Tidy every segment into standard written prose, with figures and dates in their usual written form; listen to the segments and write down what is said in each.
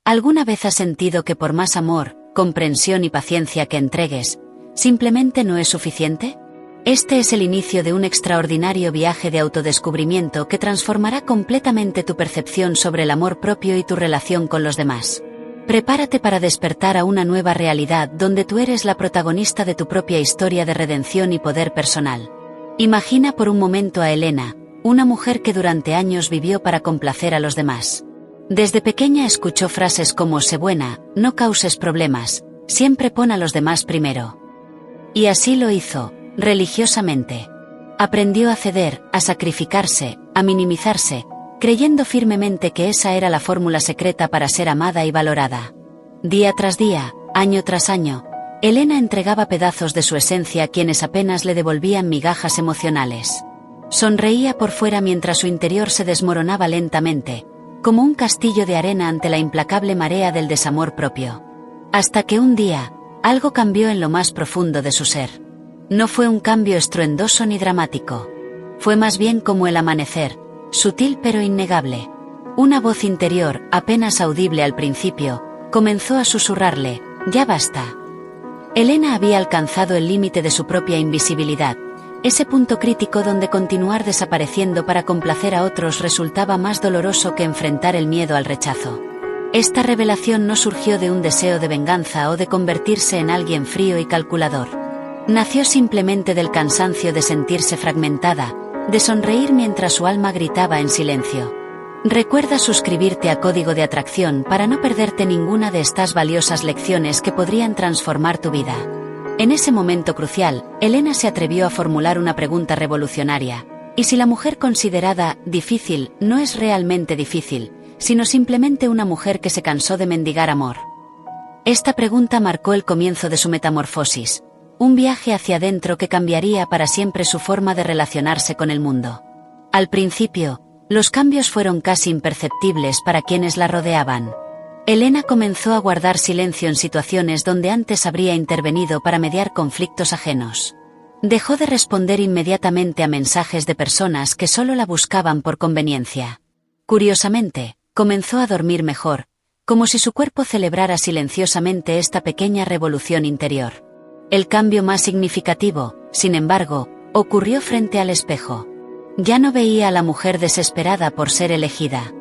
¿Alguna vez has sentido que por más amor, comprensión y paciencia que entregues, simplemente no es suficiente? Este es el inicio de un extraordinario viaje de autodescubrimiento que transformará completamente tu percepción sobre el amor propio y tu relación con los demás. Prepárate para despertar a una nueva realidad donde tú eres la protagonista de tu propia historia de redención y poder personal. Imagina por un momento a Elena, una mujer que durante años vivió para complacer a los demás. Desde pequeña escuchó frases como «sé buena, no causes problemas, siempre pon a los demás primero». Y así lo hizo, religiosamente. Aprendió a ceder, a sacrificarse, a minimizarse, creyendo firmemente que esa era la fórmula secreta para ser amada y valorada. Día tras día, año tras año, Elena entregaba pedazos de su esencia a quienes apenas le devolvían migajas emocionales. Sonreía por fuera mientras su interior se desmoronaba lentamente, como un castillo de arena ante la implacable marea del desamor propio. Hasta que un día, algo cambió en lo más profundo de su ser. No fue un cambio estruendoso ni dramático. Fue más bien como el amanecer, sutil pero innegable. Una voz interior, apenas audible al principio, comenzó a susurrarle: «Ya basta». Elena había alcanzado el límite de su propia invisibilidad, ese punto crítico donde continuar desapareciendo para complacer a otros resultaba más doloroso que enfrentar el miedo al rechazo. Esta revelación no surgió de un deseo de venganza o de convertirse en alguien frío y calculador. Nació simplemente del cansancio de sentirse fragmentada, de sonreír mientras su alma gritaba en silencio. Recuerda suscribirte a Código de Atracción para no perderte ninguna de estas valiosas lecciones que podrían transformar tu vida. En ese momento crucial, Elena se atrevió a formular una pregunta revolucionaria. ¿Y si la mujer considerada difícil no es realmente difícil, sino simplemente una mujer que se cansó de mendigar amor? Esta pregunta marcó el comienzo de su metamorfosis, un viaje hacia adentro que cambiaría para siempre su forma de relacionarse con el mundo. Al principio, los cambios fueron casi imperceptibles para quienes la rodeaban. Elena comenzó a guardar silencio en situaciones donde antes habría intervenido para mediar conflictos ajenos. Dejó de responder inmediatamente a mensajes de personas que solo la buscaban por conveniencia. Curiosamente, comenzó a dormir mejor, como si su cuerpo celebrara silenciosamente esta pequeña revolución interior. El cambio más significativo, sin embargo, ocurrió frente al espejo. Ya no veía a la mujer desesperada por ser elegida.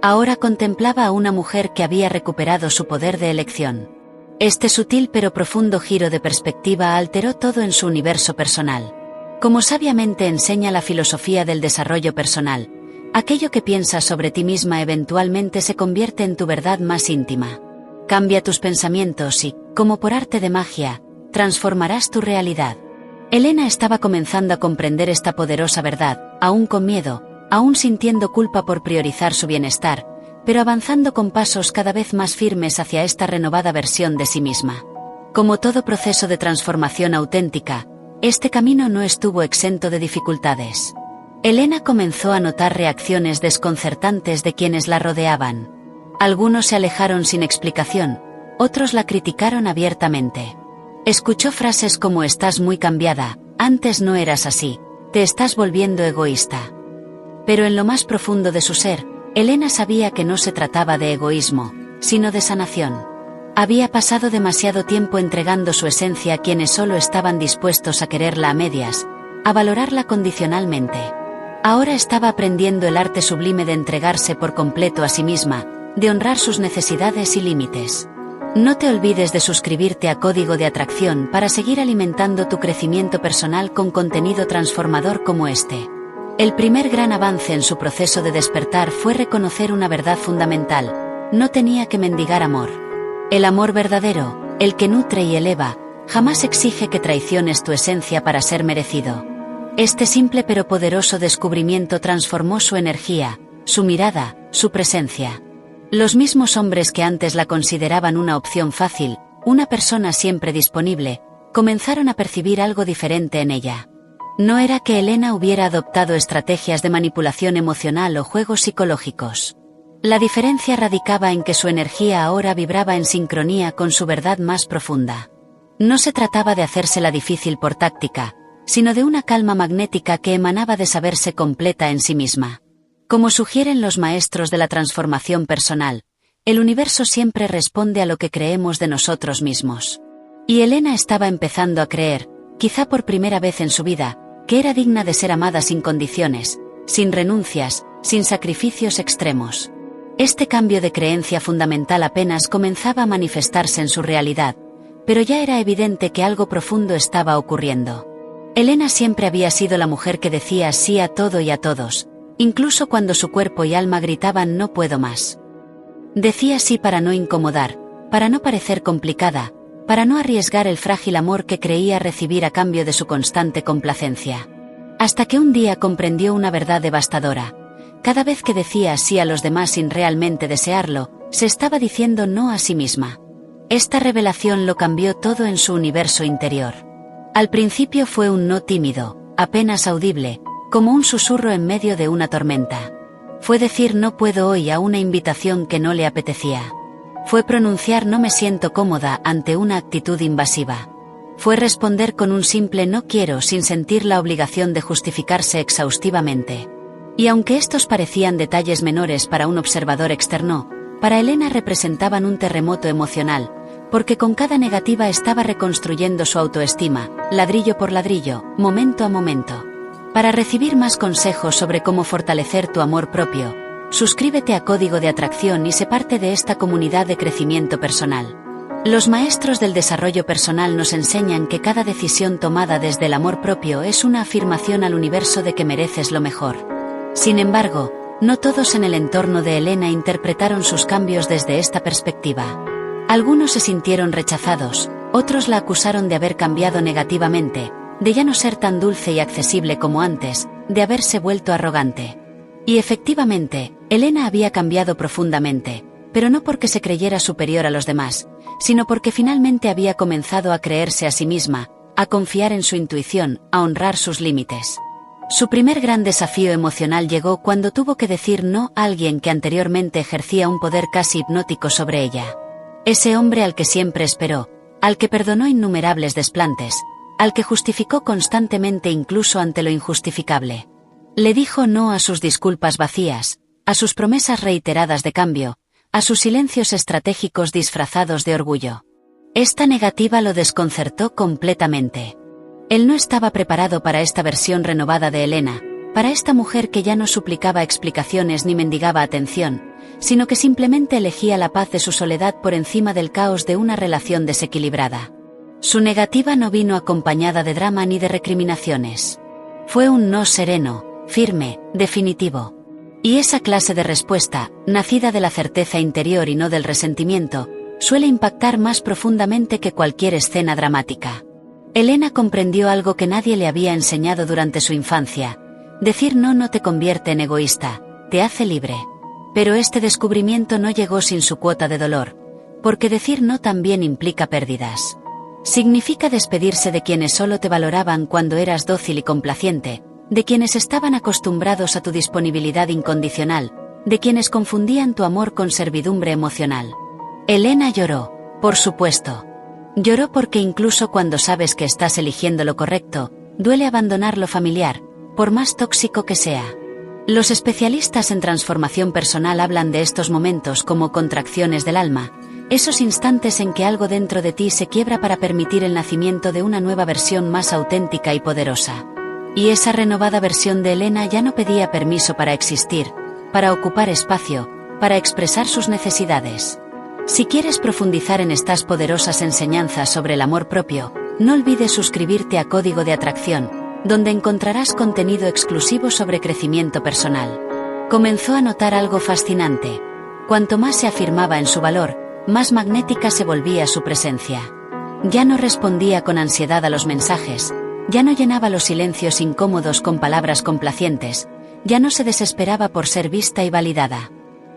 Ahora contemplaba a una mujer que había recuperado su poder de elección. Este sutil pero profundo giro de perspectiva alteró todo en su universo personal. Como sabiamente enseña la filosofía del desarrollo personal, aquello que piensas sobre ti misma eventualmente se convierte en tu verdad más íntima. Cambia tus pensamientos y, como por arte de magia, transformarás tu realidad. Elena estaba comenzando a comprender esta poderosa verdad, aún con miedo, aún sintiendo culpa por priorizar su bienestar, pero avanzando con pasos cada vez más firmes hacia esta renovada versión de sí misma. Como todo proceso de transformación auténtica, este camino no estuvo exento de dificultades. Elena comenzó a notar reacciones desconcertantes de quienes la rodeaban. Algunos se alejaron sin explicación, otros la criticaron abiertamente. Escuchó frases como «estás muy cambiada, antes no eras así, te estás volviendo egoísta». Pero en lo más profundo de su ser, Elena sabía que no se trataba de egoísmo, sino de sanación. Había pasado demasiado tiempo entregando su esencia a quienes solo estaban dispuestos a quererla a medias, a valorarla condicionalmente. Ahora estaba aprendiendo el arte sublime de entregarse por completo a sí misma, de honrar sus necesidades y límites. No te olvides de suscribirte a Código de Atracción para seguir alimentando tu crecimiento personal con contenido transformador como este. El primer gran avance en su proceso de despertar fue reconocer una verdad fundamental: no tenía que mendigar amor. El amor verdadero, el que nutre y eleva, jamás exige que traiciones tu esencia para ser merecido. Este simple pero poderoso descubrimiento transformó su energía, su mirada, su presencia. Los mismos hombres que antes la consideraban una opción fácil, una persona siempre disponible, comenzaron a percibir algo diferente en ella. No era que Elena hubiera adoptado estrategias de manipulación emocional o juegos psicológicos. La diferencia radicaba en que su energía ahora vibraba en sincronía con su verdad más profunda. No se trataba de hacérsela difícil por táctica, sino de una calma magnética que emanaba de saberse completa en sí misma. Como sugieren los maestros de la transformación personal, El universo siempre responde a lo que creemos de nosotros mismos. Y Elena estaba empezando a creer, quizá por primera vez en su vida, que era digna de ser amada sin condiciones, sin renuncias, sin sacrificios extremos. Este cambio de creencia fundamental apenas comenzaba a manifestarse en su realidad, pero ya era evidente que algo profundo estaba ocurriendo. Elena siempre había sido la mujer que decía sí a todo y a todos, incluso cuando su cuerpo y alma gritaban no puedo más. Decía sí para no incomodar, para no parecer complicada, para no arriesgar el frágil amor que creía recibir a cambio de su constante complacencia. Hasta que un día comprendió una verdad devastadora. Cada vez que decía sí a los demás sin realmente desearlo, se estaba diciendo no a sí misma. Esta revelación lo cambió todo en su universo interior. Al principio fue un no tímido, apenas audible, como un susurro en medio de una tormenta. Fue decir no puedo hoy a una invitación que no le apetecía. Fue pronunciar no me siento cómoda ante una actitud invasiva. Fue responder con un simple no quiero sin sentir la obligación de justificarse exhaustivamente. Y aunque estos parecían detalles menores para un observador externo, para Elena representaban un terremoto emocional, porque con cada negativa estaba reconstruyendo su autoestima, ladrillo por ladrillo, momento a momento. Para recibir más consejos sobre cómo fortalecer tu amor propio, suscríbete a Código de Atracción y sé parte de esta comunidad de crecimiento personal. Los maestros del desarrollo personal nos enseñan que cada decisión tomada desde el amor propio es una afirmación al universo de que mereces lo mejor. Sin embargo, no todos en el entorno de Elena interpretaron sus cambios desde esta perspectiva. Algunos se sintieron rechazados, otros la acusaron de haber cambiado negativamente, de ya no ser tan dulce y accesible como antes, de haberse vuelto arrogante. Y efectivamente, Elena había cambiado profundamente, pero no porque se creyera superior a los demás, sino porque finalmente había comenzado a creerse a sí misma, a confiar en su intuición, a honrar sus límites. Su primer gran desafío emocional llegó cuando tuvo que decir no a alguien que anteriormente ejercía un poder casi hipnótico sobre ella. Ese hombre al que siempre esperó, al que perdonó innumerables desplantes, al que justificó constantemente incluso ante lo injustificable. Le dijo no a sus disculpas vacías, a sus promesas reiteradas de cambio, a sus silencios estratégicos disfrazados de orgullo. Esta negativa lo desconcertó completamente. Él no estaba preparado para esta versión renovada de Elena, para esta mujer que ya no suplicaba explicaciones ni mendigaba atención, sino que simplemente elegía la paz de su soledad por encima del caos de una relación desequilibrada. Su negativa no vino acompañada de drama ni de recriminaciones. Fue un no sereno, firme, definitivo. Y esa clase de respuesta, nacida de la certeza interior y no del resentimiento, suele impactar más profundamente que cualquier escena dramática. Elena comprendió algo que nadie le había enseñado durante su infancia. Decir no te convierte en egoísta, te hace libre. Pero este descubrimiento no llegó sin su cuota de dolor, porque decir no también implica pérdidas. Significa despedirse de quienes solo te valoraban cuando eras dócil y complaciente, de quienes estaban acostumbrados a tu disponibilidad incondicional, de quienes confundían tu amor con servidumbre emocional. Elena lloró, por supuesto. Lloró porque incluso cuando sabes que estás eligiendo lo correcto, duele abandonar lo familiar, por más tóxico que sea. Los especialistas en transformación personal hablan de estos momentos como contracciones del alma, esos instantes en que algo dentro de ti se quiebra para permitir el nacimiento de una nueva versión más auténtica y poderosa. Y esa renovada versión de Elena ya no pedía permiso para existir, para ocupar espacio, para expresar sus necesidades. Si quieres profundizar en estas poderosas enseñanzas sobre el amor propio, no olvides suscribirte a Código de Atracción, donde encontrarás contenido exclusivo sobre crecimiento personal. Comenzó a notar algo fascinante. Cuanto más se afirmaba en su valor, más magnética se volvía su presencia. Ya no respondía con ansiedad a los mensajes, ya no llenaba los silencios incómodos con palabras complacientes, ya no se desesperaba por ser vista y validada.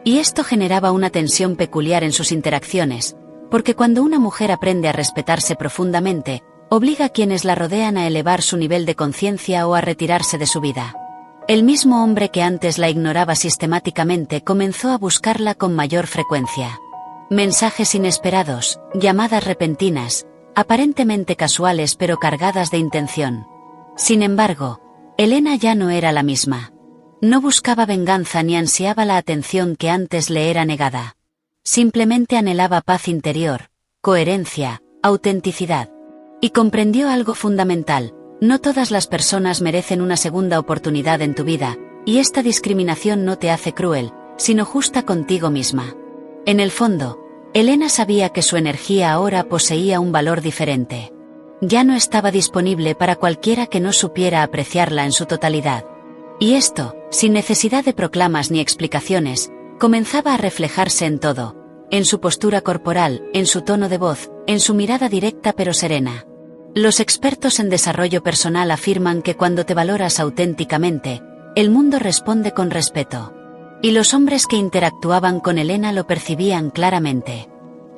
Y esto generaba una tensión peculiar en sus interacciones, porque cuando una mujer aprende a respetarse profundamente, obliga a quienes la rodean a elevar su nivel de conciencia o a retirarse de su vida. El mismo hombre que antes la ignoraba sistemáticamente comenzó a buscarla con mayor frecuencia. Mensajes inesperados, llamadas repentinas, aparentemente casuales pero cargadas de intención. Sin embargo, Elena ya no era la misma. No buscaba venganza ni ansiaba la atención que antes le era negada. Simplemente anhelaba paz interior, coherencia, autenticidad. Y comprendió algo fundamental: no todas las personas merecen una segunda oportunidad en tu vida, y esta discriminación no te hace cruel, sino justa contigo misma. En el fondo, Elena sabía que su energía ahora poseía un valor diferente. Ya no estaba disponible para cualquiera que no supiera apreciarla en su totalidad. Y esto, sin necesidad de proclamas ni explicaciones, comenzaba a reflejarse en todo: en su postura corporal, en su tono de voz, en su mirada directa pero serena. Los expertos en desarrollo personal afirman que cuando te valoras auténticamente, el mundo responde con respeto. Y los hombres que interactuaban con Elena lo percibían claramente.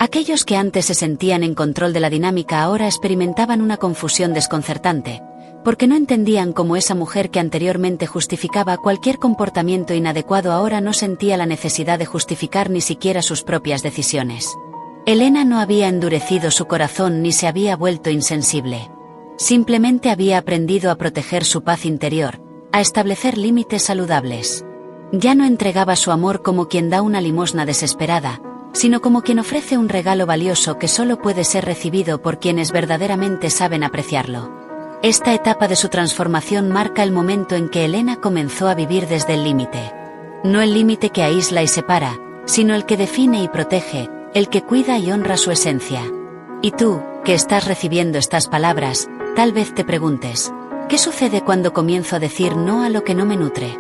Aquellos que antes se sentían en control de la dinámica ahora experimentaban una confusión desconcertante, porque no entendían cómo esa mujer que anteriormente justificaba cualquier comportamiento inadecuado ahora no sentía la necesidad de justificar ni siquiera sus propias decisiones. Elena no había endurecido su corazón ni se había vuelto insensible. Simplemente había aprendido a proteger su paz interior, a establecer límites saludables. Ya no entregaba su amor como quien da una limosna desesperada, sino como quien ofrece un regalo valioso que solo puede ser recibido por quienes verdaderamente saben apreciarlo. Esta etapa de su transformación marca el momento en que Elena comenzó a vivir desde el límite. No el límite que aísla y separa, sino el que define y protege, el que cuida y honra su esencia. Y tú, que estás recibiendo estas palabras, tal vez te preguntes: ¿qué sucede cuando comienzo a decir no a lo que no me nutre?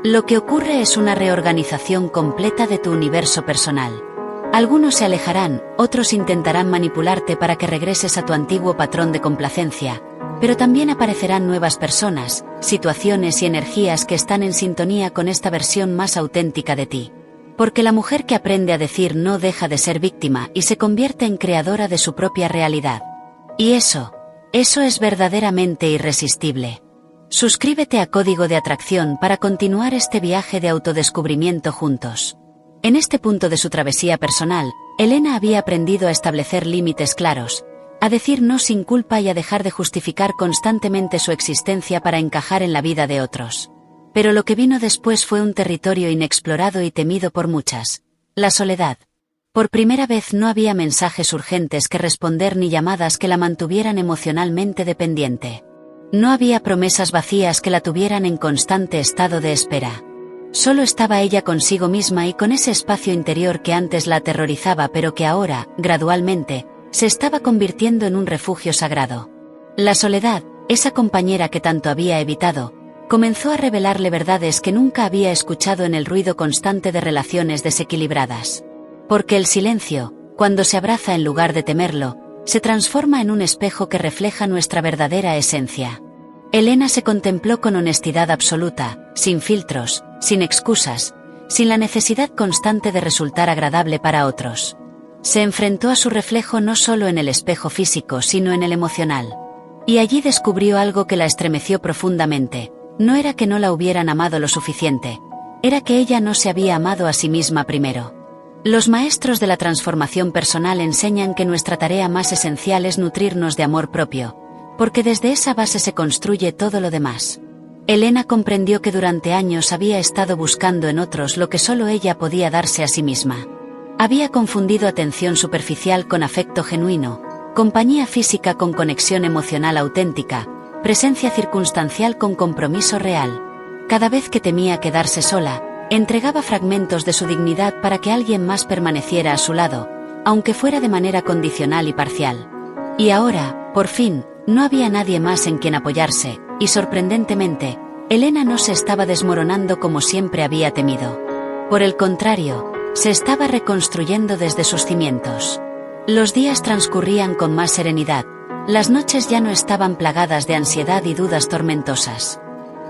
Lo que ocurre es una reorganización completa de tu universo personal. Algunos se alejarán, otros intentarán manipularte para que regreses a tu antiguo patrón de complacencia, pero también aparecerán nuevas personas, situaciones y energías que están en sintonía con esta versión más auténtica de ti. Porque la mujer que aprende a decir no deja de ser víctima y se convierte en creadora de su propia realidad. Y eso es verdaderamente irresistible. Suscríbete a Código de Atracción para continuar este viaje de autodescubrimiento juntos. En este punto de su travesía personal, Elena había aprendido a establecer límites claros, a decir no sin culpa y a dejar de justificar constantemente su existencia para encajar en la vida de otros. Pero lo que vino después fue un territorio inexplorado y temido por muchas: la soledad. Por primera vez no había mensajes urgentes que responder ni llamadas que la mantuvieran emocionalmente dependiente. No había promesas vacías que la tuvieran en constante estado de espera. Solo estaba ella consigo misma y con ese espacio interior que antes la aterrorizaba pero que ahora, gradualmente, se estaba convirtiendo en un refugio sagrado. La soledad, esa compañera que tanto había evitado, comenzó a revelarle verdades que nunca había escuchado en el ruido constante de relaciones desequilibradas. Porque el silencio, cuando se abraza en lugar de temerlo, se transforma en un espejo que refleja nuestra verdadera esencia. Elena se contempló con honestidad absoluta, sin filtros, sin excusas, sin la necesidad constante de resultar agradable para otros. Se enfrentó a su reflejo no solo en el espejo físico sino en el emocional. Y allí descubrió algo que la estremeció profundamente: no era que no la hubieran amado lo suficiente, era que ella no se había amado a sí misma primero. Los maestros de la transformación personal enseñan que nuestra tarea más esencial es nutrirnos de amor propio, porque desde esa base se construye todo lo demás. Elena comprendió que durante años había estado buscando en otros lo que solo ella podía darse a sí misma. Había confundido atención superficial con afecto genuino, compañía física con conexión emocional auténtica, presencia circunstancial con compromiso real. Cada vez que temía quedarse sola, entregaba fragmentos de su dignidad para que alguien más permaneciera a su lado, aunque fuera de manera condicional y parcial. Y ahora, por fin, no había nadie más en quien apoyarse, y sorprendentemente, Elena no se estaba desmoronando como siempre había temido. Por el contrario, se estaba reconstruyendo desde sus cimientos. Los días transcurrían con más serenidad, las noches ya no estaban plagadas de ansiedad y dudas tormentosas.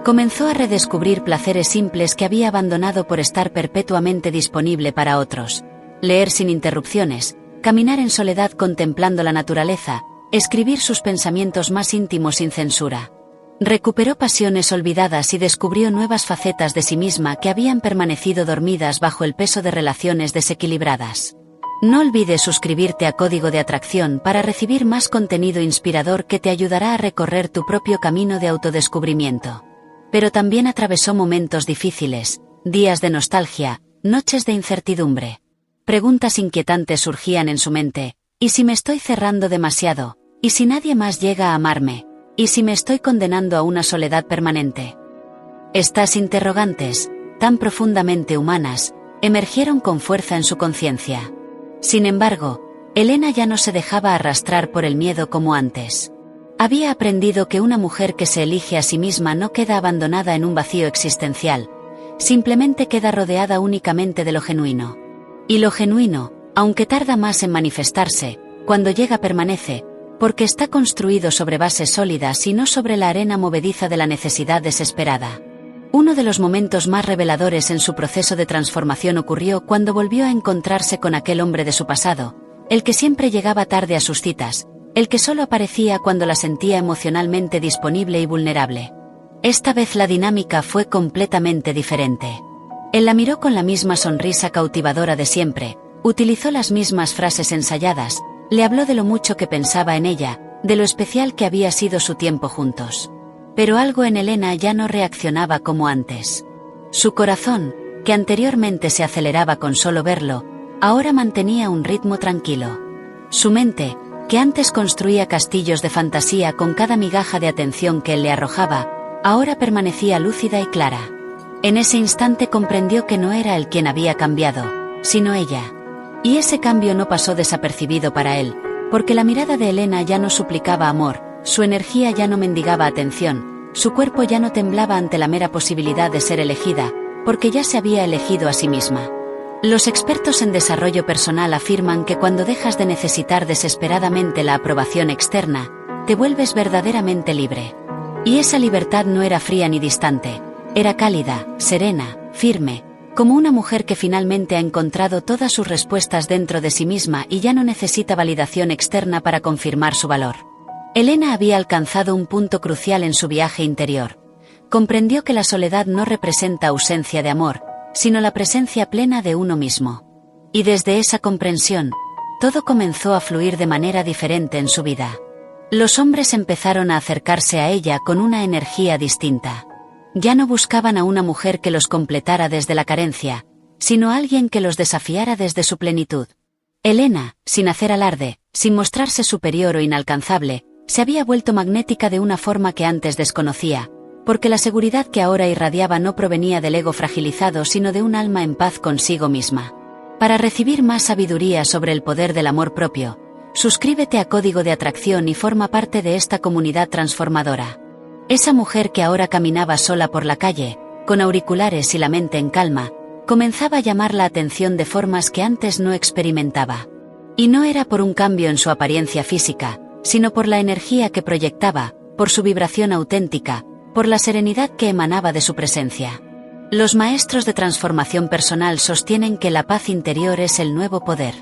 Comenzó a redescubrir placeres simples que había abandonado por estar perpetuamente disponible para otros: leer sin interrupciones, caminar en soledad contemplando la naturaleza, escribir sus pensamientos más íntimos sin censura. Recuperó pasiones olvidadas y descubrió nuevas facetas de sí misma que habían permanecido dormidas bajo el peso de relaciones desequilibradas. No olvides suscribirte a Código de Atracción para recibir más contenido inspirador que te ayudará a recorrer tu propio camino de autodescubrimiento. Pero también atravesó momentos difíciles, días de nostalgia, noches de incertidumbre. Preguntas inquietantes surgían en su mente. ¿Y si me estoy cerrando demasiado? ¿Y si nadie más llega a amarme? ¿Y si me estoy condenando a una soledad permanente? Estas interrogantes, tan profundamente humanas, emergieron con fuerza en su conciencia. Sin embargo, Elena ya no se dejaba arrastrar por el miedo como antes. Había aprendido que una mujer que se elige a sí misma no queda abandonada en un vacío existencial, simplemente queda rodeada únicamente de lo genuino. Y lo genuino, aunque tarda más en manifestarse, cuando llega permanece, porque está construido sobre bases sólidas y no sobre la arena movediza de la necesidad desesperada. Uno de los momentos más reveladores en su proceso de transformación ocurrió cuando volvió a encontrarse con aquel hombre de su pasado, el que siempre llegaba tarde a sus citas, el que solo aparecía cuando la sentía emocionalmente disponible y vulnerable. Esta vez la dinámica fue completamente diferente. Él la miró con la misma sonrisa cautivadora de siempre, utilizó las mismas frases ensayadas, le habló de lo mucho que pensaba en ella, de lo especial que había sido su tiempo juntos. Pero algo en Elena ya no reaccionaba como antes. Su corazón, que anteriormente se aceleraba con solo verlo, ahora mantenía un ritmo tranquilo. Su mente, que antes construía castillos de fantasía con cada migaja de atención que él le arrojaba, ahora permanecía lúcida y clara. En ese instante comprendió que no era él quien había cambiado, sino ella. Y ese cambio no pasó desapercibido para él, porque la mirada de Elena ya no suplicaba amor, su energía ya no mendigaba atención, su cuerpo ya no temblaba ante la mera posibilidad de ser elegida, porque ya se había elegido a sí misma. Los expertos en desarrollo personal afirman que cuando dejas de necesitar desesperadamente la aprobación externa, te vuelves verdaderamente libre. Y esa libertad no era fría ni distante, era cálida, serena, firme, como una mujer que finalmente ha encontrado todas sus respuestas dentro de sí misma y ya no necesita validación externa para confirmar su valor. Elena había alcanzado un punto crucial en su viaje interior. Comprendió que la soledad no representa ausencia de amor, sino la presencia plena de uno mismo. Y desde esa comprensión, todo comenzó a fluir de manera diferente en su vida. Los hombres empezaron a acercarse a ella con una energía distinta. Ya no buscaban a una mujer que los completara desde la carencia, sino a alguien que los desafiara desde su plenitud. Elena, sin hacer alarde, sin mostrarse superior o inalcanzable, se había vuelto magnética de una forma que antes desconocía, porque la seguridad que ahora irradiaba no provenía del ego fragilizado sino de un alma en paz consigo misma. Para recibir más sabiduría sobre el poder del amor propio, suscríbete a Código de Atracción y forma parte de esta comunidad transformadora. Esa mujer que ahora caminaba sola por la calle, con auriculares y la mente en calma, comenzaba a llamar la atención de formas que antes no experimentaba. Y no era por un cambio en su apariencia física, sino por la energía que proyectaba, por su vibración auténtica, por la serenidad que emanaba de su presencia. Los maestros de transformación personal sostienen que la paz interior es el nuevo poder.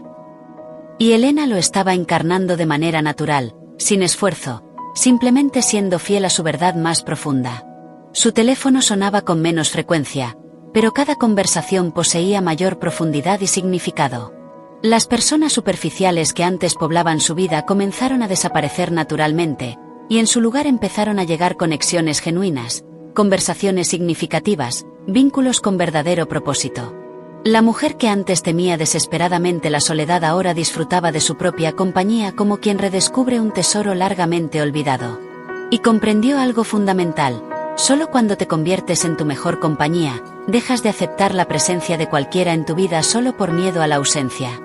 Y Elena lo estaba encarnando de manera natural, sin esfuerzo, simplemente siendo fiel a su verdad más profunda. Su teléfono sonaba con menos frecuencia, pero cada conversación poseía mayor profundidad y significado. Las personas superficiales que antes poblaban su vida comenzaron a desaparecer naturalmente, y en su lugar empezaron a llegar conexiones genuinas, conversaciones significativas, vínculos con verdadero propósito. La mujer que antes temía desesperadamente la soledad ahora disfrutaba de su propia compañía como quien redescubre un tesoro largamente olvidado. Y comprendió algo fundamental: solo cuando te conviertes en tu mejor compañía, dejas de aceptar la presencia de cualquiera en tu vida solo por miedo a la ausencia.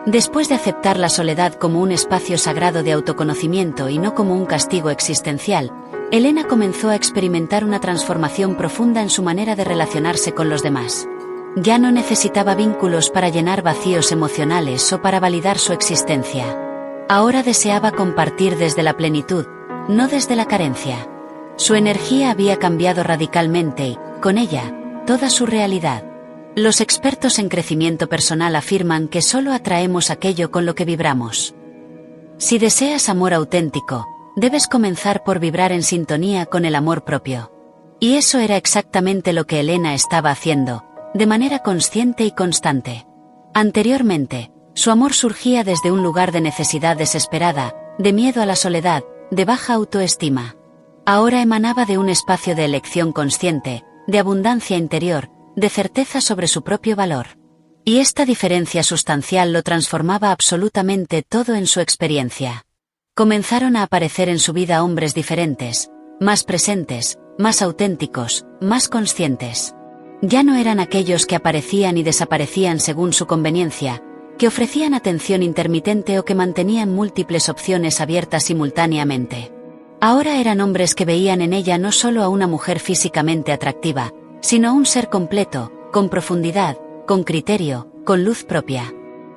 Después de aceptar la soledad como un espacio sagrado de autoconocimiento y no como un castigo existencial, Elena comenzó a experimentar una transformación profunda en su manera de relacionarse con los demás. Ya no necesitaba vínculos para llenar vacíos emocionales o para validar su existencia. Ahora deseaba compartir desde la plenitud, no desde la carencia. Su energía había cambiado radicalmente y, con ella, toda su realidad. Los expertos en crecimiento personal afirman que solo atraemos aquello con lo que vibramos. Si deseas amor auténtico, debes comenzar por vibrar en sintonía con el amor propio. Y eso era exactamente lo que Elena estaba haciendo, de manera consciente y constante. Anteriormente, su amor surgía desde un lugar de necesidad desesperada, de miedo a la soledad, de baja autoestima. Ahora emanaba de un espacio de elección consciente, de abundancia interior, de certeza sobre su propio valor. Y esta diferencia sustancial lo transformaba absolutamente todo en su experiencia. Comenzaron a aparecer en su vida hombres diferentes, más presentes, más auténticos, más conscientes. Ya no eran aquellos que aparecían y desaparecían según su conveniencia, que ofrecían atención intermitente o que mantenían múltiples opciones abiertas simultáneamente. Ahora eran hombres que veían en ella no solo a una mujer físicamente atractiva, sino a un ser completo, con profundidad, con criterio, con luz propia.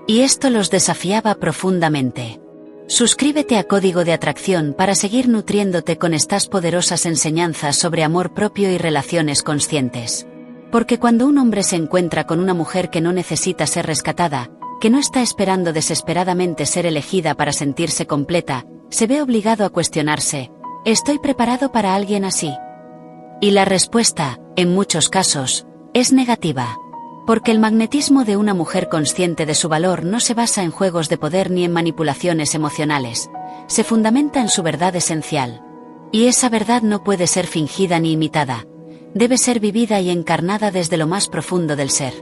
Y esto los desafiaba profundamente. Suscríbete a Código de Atracción para seguir nutriéndote con estas poderosas enseñanzas sobre amor propio y relaciones conscientes. Porque cuando un hombre se encuentra con una mujer que no necesita ser rescatada, que no está esperando desesperadamente ser elegida para sentirse completa, se ve obligado a cuestionarse: ¿estoy preparado para alguien así? Y la respuesta, en muchos casos, es negativa. Porque el magnetismo de una mujer consciente de su valor no se basa en juegos de poder ni en manipulaciones emocionales, se fundamenta en su verdad esencial. Y esa verdad no puede ser fingida ni imitada, debe ser vivida y encarnada desde lo más profundo del ser.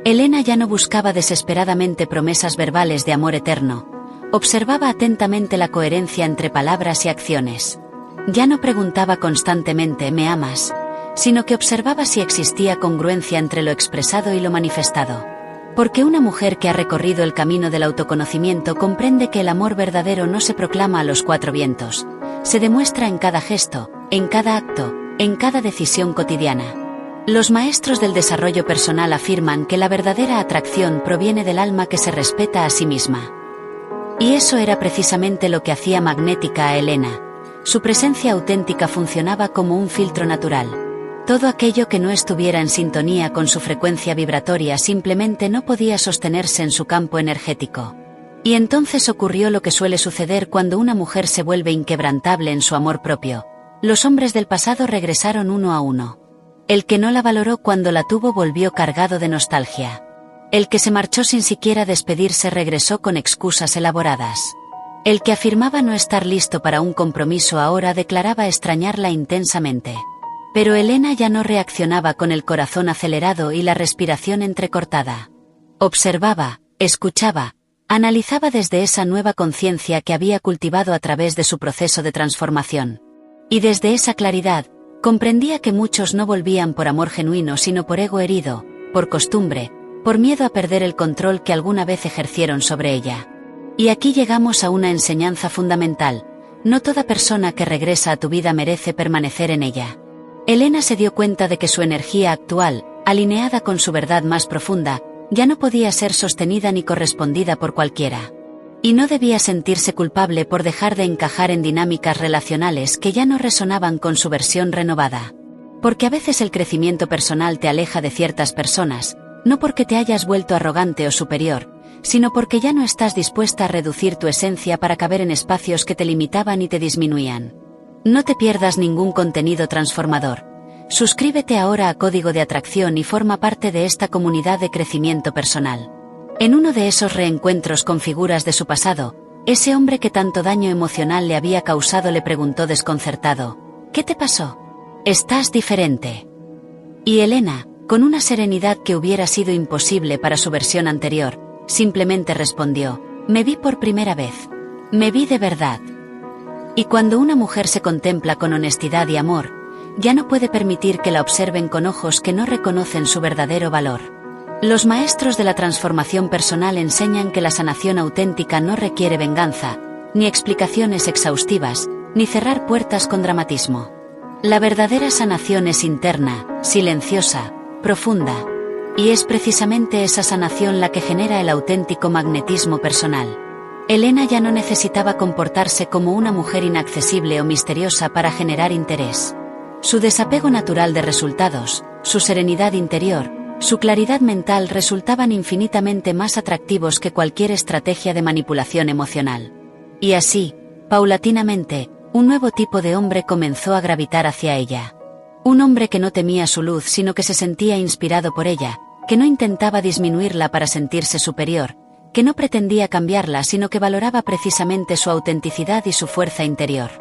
Elena ya no buscaba desesperadamente promesas verbales de amor eterno, observaba atentamente la coherencia entre palabras y acciones. Ya no preguntaba constantemente ¿me amas?, sino que observaba si existía congruencia entre lo expresado y lo manifestado. Porque una mujer que ha recorrido el camino del autoconocimiento comprende que el amor verdadero no se proclama a los cuatro vientos, se demuestra en cada gesto, en cada acto, en cada decisión cotidiana. Los maestros del desarrollo personal afirman que la verdadera atracción proviene del alma que se respeta a sí misma. Y eso era precisamente lo que hacía magnética a Elena. Su presencia auténtica funcionaba como un filtro natural. Todo aquello que no estuviera en sintonía con su frecuencia vibratoria simplemente no podía sostenerse en su campo energético. Y entonces ocurrió lo que suele suceder cuando una mujer se vuelve inquebrantable en su amor propio. Los hombres del pasado regresaron uno a uno. El que no la valoró cuando la tuvo volvió cargado de nostalgia. El que se marchó sin siquiera despedirse regresó con excusas elaboradas. El que afirmaba no estar listo para un compromiso ahora declaraba extrañarla intensamente. Pero Elena ya no reaccionaba con el corazón acelerado y la respiración entrecortada. Observaba, escuchaba, analizaba desde esa nueva conciencia que había cultivado a través de su proceso de transformación. Y desde esa claridad, comprendía que muchos no volvían por amor genuino sino por ego herido, por costumbre, por miedo a perder el control que alguna vez ejercieron sobre ella. Y aquí llegamos a una enseñanza fundamental: no toda persona que regresa a tu vida merece permanecer en ella. Elena se dio cuenta de que su energía actual, alineada con su verdad más profunda, ya no podía ser sostenida ni correspondida por cualquiera. Y no debía sentirse culpable por dejar de encajar en dinámicas relacionales que ya no resonaban con su versión renovada. Porque a veces el crecimiento personal te aleja de ciertas personas, no porque te hayas vuelto arrogante o superior, sino porque ya no estás dispuesta a reducir tu esencia para caber en espacios que te limitaban y te disminuían. No te pierdas ningún contenido transformador. Suscríbete ahora a Código de Atracción y forma parte de esta comunidad de crecimiento personal. En uno de esos reencuentros con figuras de su pasado, ese hombre que tanto daño emocional le había causado le preguntó desconcertado: ¿qué te pasó? Estás diferente. Y Elena, con una serenidad que hubiera sido imposible para su versión anterior, simplemente respondió: me vi por primera vez. Me vi de verdad. Y cuando una mujer se contempla con honestidad y amor, ya no puede permitir que la observen con ojos que no reconocen su verdadero valor. Los maestros de la transformación personal enseñan que la sanación auténtica no requiere venganza, ni explicaciones exhaustivas, ni cerrar puertas con dramatismo. La verdadera sanación es interna, silenciosa, profunda. Y es precisamente esa sanación la que genera el auténtico magnetismo personal. Elena ya no necesitaba comportarse como una mujer inaccesible o misteriosa para generar interés. Su desapego natural de resultados, su serenidad interior, su claridad mental resultaban infinitamente más atractivos que cualquier estrategia de manipulación emocional. Y así, paulatinamente, un nuevo tipo de hombre comenzó a gravitar hacia ella. Un hombre que no temía su luz sino que se sentía inspirado por ella, que no intentaba disminuirla para sentirse superior, que no pretendía cambiarla sino que valoraba precisamente su autenticidad y su fuerza interior.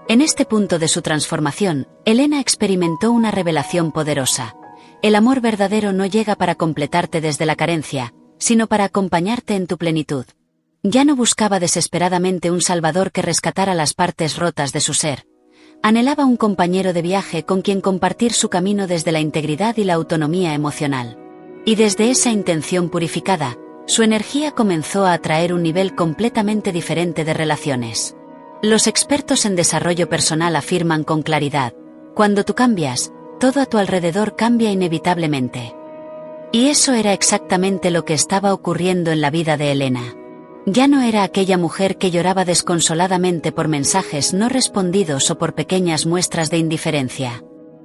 En este punto de su transformación, Elena experimentó una revelación poderosa. El amor verdadero no llega para completarte desde la carencia, sino para acompañarte en tu plenitud. Ya no buscaba desesperadamente un salvador que rescatara las partes rotas de su ser. Anhelaba un compañero de viaje con quien compartir su camino desde la integridad y la autonomía emocional. Y desde esa intención purificada, su energía comenzó a atraer un nivel completamente diferente de relaciones. Los expertos en desarrollo personal afirman con claridad: cuando tú cambias, todo a tu alrededor cambia inevitablemente. Y eso era exactamente lo que estaba ocurriendo en la vida de Elena. Ya no era aquella mujer que lloraba desconsoladamente por mensajes no respondidos o por pequeñas muestras de indiferencia.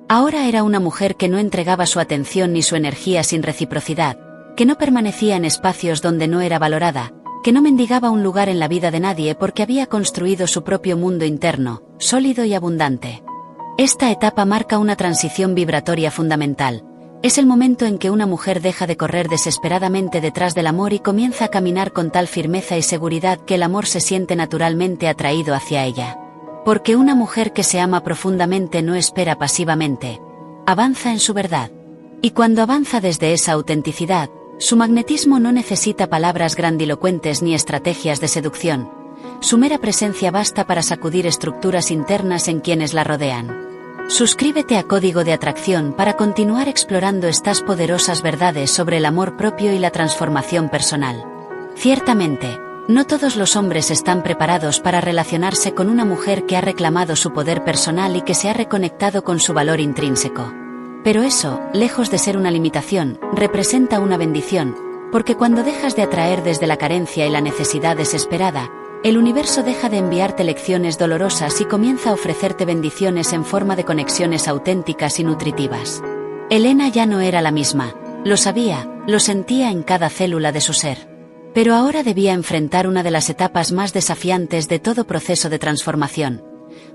Ahora era una mujer que no entregaba su atención ni su energía sin reciprocidad, que no permanecía en espacios donde no era valorada, que no mendigaba un lugar en la vida de nadie porque había construido su propio mundo interno, sólido y abundante. Esta etapa marca una transición vibratoria fundamental. Es el momento en que una mujer deja de correr desesperadamente detrás del amor y comienza a caminar con tal firmeza y seguridad que el amor se siente naturalmente atraído hacia ella. Porque una mujer que se ama profundamente no espera pasivamente, avanza en su verdad. Y cuando avanza desde esa autenticidad, su magnetismo no necesita palabras grandilocuentes ni estrategias de seducción. Su mera presencia basta para sacudir estructuras internas en quienes la rodean. Suscríbete a Código de Atracción para continuar explorando estas poderosas verdades sobre el amor propio y la transformación personal. Ciertamente, no todos los hombres están preparados para relacionarse con una mujer que ha reclamado su poder personal y que se ha reconectado con su valor intrínseco. Pero eso, lejos de ser una limitación, representa una bendición, porque cuando dejas de atraer desde la carencia y la necesidad desesperada, el universo deja de enviarte lecciones dolorosas y comienza a ofrecerte bendiciones en forma de conexiones auténticas y nutritivas. Elena ya no era la misma, lo sabía, lo sentía en cada célula de su ser. Pero ahora debía enfrentar una de las etapas más desafiantes de todo proceso de transformación: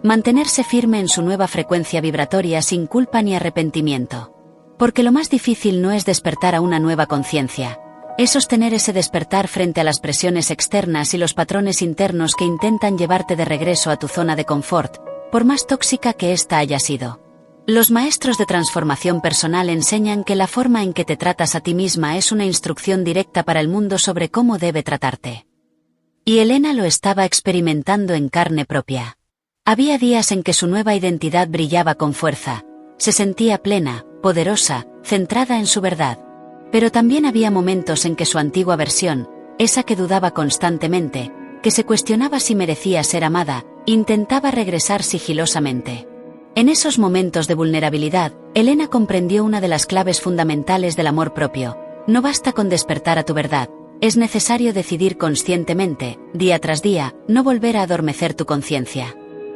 mantenerse firme en su nueva frecuencia vibratoria sin culpa ni arrepentimiento. Porque lo más difícil no es despertar a una nueva conciencia, es sostener ese despertar frente a las presiones externas y los patrones internos que intentan llevarte de regreso a tu zona de confort, por más tóxica que ésta haya sido. Los maestros de transformación personal enseñan que la forma en que te tratas a ti misma es una instrucción directa para el mundo sobre cómo debe tratarte. Y Elena lo estaba experimentando en carne propia. Había días en que su nueva identidad brillaba con fuerza, se sentía plena, poderosa, centrada en su verdad. Pero también había momentos en que su antigua versión, esa que dudaba constantemente, que se cuestionaba si merecía ser amada, intentaba regresar sigilosamente. En esos momentos de vulnerabilidad, Elena comprendió una de las claves fundamentales del amor propio: no basta con despertar a tu verdad, es necesario decidir conscientemente, día tras día, no volver a adormecer tu conciencia.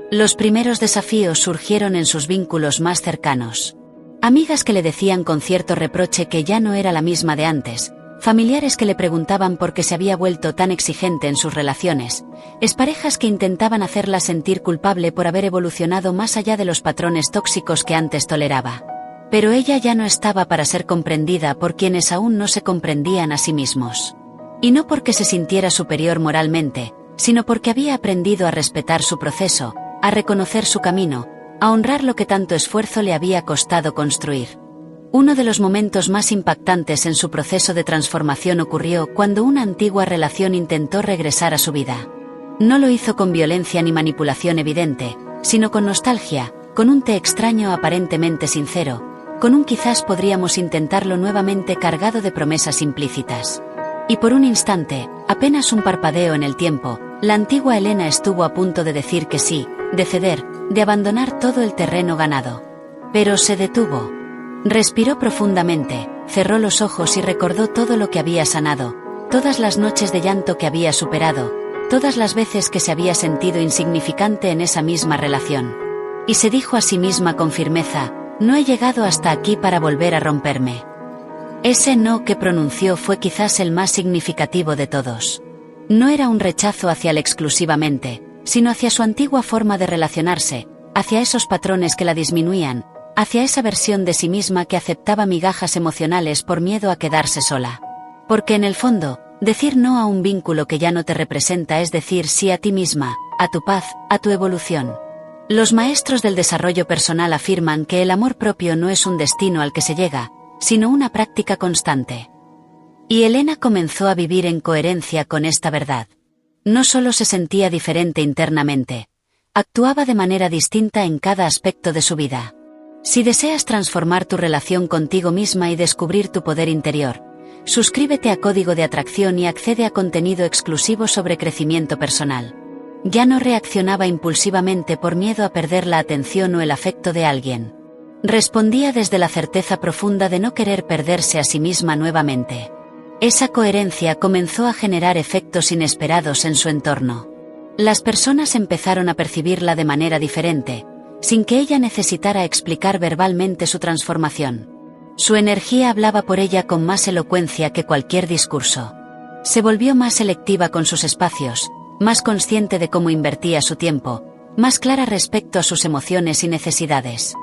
Los primeros desafíos surgieron en sus vínculos más cercanos. Amigas que le decían con cierto reproche que ya no era la misma de antes, familiares que le preguntaban por qué se había vuelto tan exigente en sus relaciones, exparejas que intentaban hacerla sentir culpable por haber evolucionado más allá de los patrones tóxicos que antes toleraba. Pero ella ya no estaba para ser comprendida por quienes aún no se comprendían a sí mismos. Y no porque se sintiera superior moralmente, sino porque había aprendido a respetar su proceso, a reconocer su camino, a honrar lo que tanto esfuerzo le había costado construir. Uno de los momentos más impactantes en su proceso de transformación ocurrió cuando una antigua relación intentó regresar a su vida. No lo hizo con violencia ni manipulación evidente, sino con nostalgia, con un te extraño aparentemente sincero, con un quizás podríamos intentarlo nuevamente cargado de promesas implícitas. Y por un instante, apenas un parpadeo en el tiempo, la antigua Elena estuvo a punto de decir que sí, de ceder, de abandonar todo el terreno ganado. Pero se detuvo. Respiró profundamente, cerró los ojos y recordó todo lo que había sanado, todas las noches de llanto que había superado, todas las veces que se había sentido insignificante en esa misma relación. Y se dijo a sí misma con firmeza: no he llegado hasta aquí para volver a romperme. Ese no que pronunció fue quizás el más significativo de todos. No era un rechazo hacia él exclusivamente, sino hacia su antigua forma de relacionarse, hacia esos patrones que la disminuían, hacia esa versión de sí misma que aceptaba migajas emocionales por miedo a quedarse sola. Porque en el fondo, decir no a un vínculo que ya no te representa es decir sí a ti misma, a tu paz, a tu evolución. Los maestros del desarrollo personal afirman que el amor propio no es un destino al que se llega, sino una práctica constante. Y Elena comenzó a vivir en coherencia con esta verdad. No solo se sentía diferente internamente, actuaba de manera distinta en cada aspecto de su vida. Si deseas transformar tu relación contigo misma y descubrir tu poder interior, suscríbete a Código de Atracción y accede a contenido exclusivo sobre crecimiento personal. Ya no reaccionaba impulsivamente por miedo a perder la atención o el afecto de alguien. Respondía desde la certeza profunda de no querer perderse a sí misma nuevamente. Esa coherencia comenzó a generar efectos inesperados en su entorno. Las personas empezaron a percibirla de manera diferente, sin que ella necesitara explicar verbalmente su transformación. Su energía hablaba por ella con más elocuencia que cualquier discurso. Se volvió más selectiva con sus espacios, más consciente de cómo invertía su tiempo, más clara respecto a sus emociones y necesidades.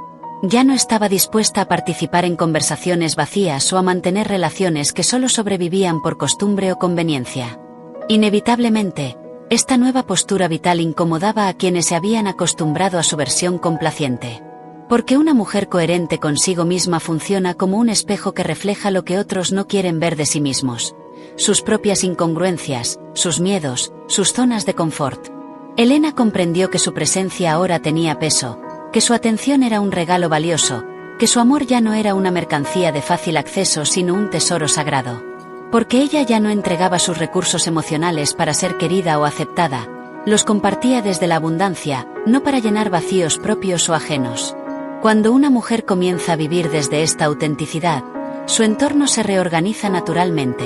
Ya no estaba dispuesta a participar en conversaciones vacías o a mantener relaciones que solo sobrevivían por costumbre o conveniencia. Inevitablemente, esta nueva postura vital incomodaba a quienes se habían acostumbrado a su versión complaciente. Porque una mujer coherente consigo misma funciona como un espejo que refleja lo que otros no quieren ver de sí mismos: sus propias incongruencias, sus miedos, sus zonas de confort. Elena comprendió que su presencia ahora tenía peso, que su atención era un regalo valioso, que su amor ya no era una mercancía de fácil acceso sino un tesoro sagrado. Porque ella ya no entregaba sus recursos emocionales para ser querida o aceptada, los compartía desde la abundancia, no para llenar vacíos propios o ajenos. Cuando una mujer comienza a vivir desde esta autenticidad, su entorno se reorganiza naturalmente.